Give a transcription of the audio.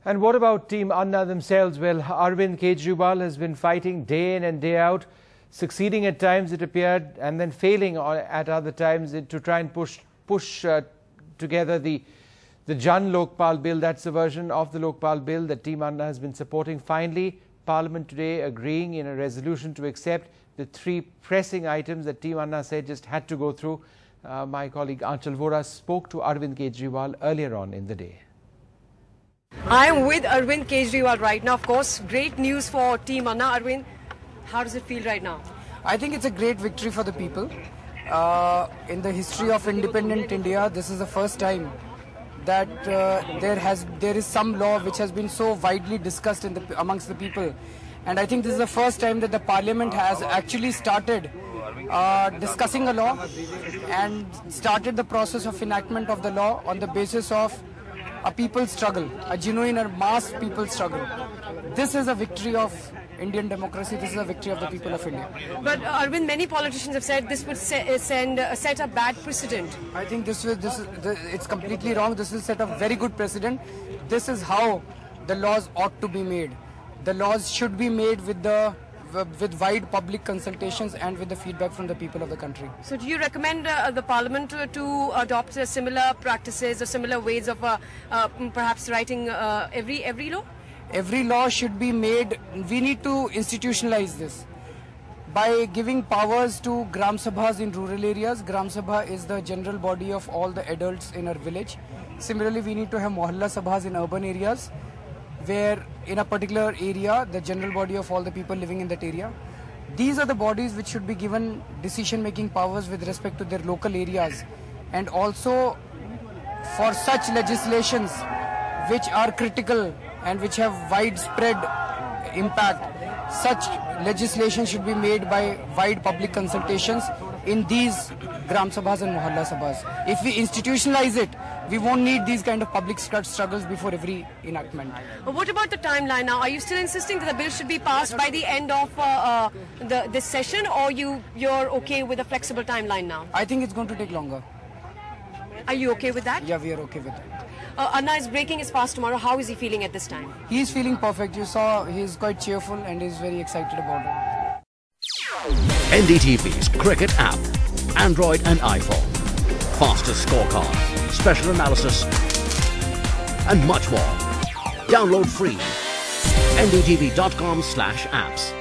And what about Team Anna themselves? Well, Arvind Kejriwal has been fighting day in and day out, succeeding at times, it appeared, and then failing at other times to try and push together the Jan Lokpal bill. That's the version of the Lokpal bill that Team Anna has been supporting. Finally, Parliament today agreeing in a resolution to accept the three pressing items that Team Anna said just had to go through. My colleague Aanchal Vora spoke to Arvind Kejriwal earlier on in the day. I am with Arvind Kejriwal right now. Of course, great news for Team Anna. Arvind, how does it feel right now? I think it's a great victory for the people. In the history of independent India, this is the first time that there is some law which has been so widely discussed amongst the people. And I think this is the first time that the Parliament has actually started discussing a law and started the process of enactment of the law on the basis of a people's struggle, a genuine or mass people's struggle. This is a victory of Indian democracy. This is a victory of the people of India. But Arvind, many politicians have said this would set a bad precedent. I think it's completely wrong. This will set a very good precedent. This is how the laws ought to be made. The laws should be made with wide public consultations and with the feedback from the people of the country. So do you recommend the Parliament to adopt similar practices or similar ways of perhaps writing every law? Every law should be made. We need to institutionalize this by giving powers to Gram Sabhas in rural areas. Gram Sabha is the general body of all the adults in our village. Similarly, we need to have Mohalla Sabhas in urban areas, where in a particular area, the general body of all the people living in that area. These are the bodies which should be given decision-making powers with respect to their local areas, and also for such legislations which are critical and which have widespread impact. Such legislation should be made by wide public consultations in these Gram Sabhas and Mohalla Sabhas. If we institutionalize it, we won't need these kind of public struggles before every enactment. What about the timeline now? Are you still insisting that the bill should be passed by the end of this session, or you're okay with a flexible timeline now? I think it's going to take longer. Are you okay with that? Yeah, we are okay with that. Anna is breaking his fast tomorrow. How is he feeling at this time? He is feeling perfect. You saw he's quite cheerful and is very excited about it. NDTV's cricket app, Android and iPhone. Fastest scorecard, special analysis, and much more. Download free. ndtv.com/apps.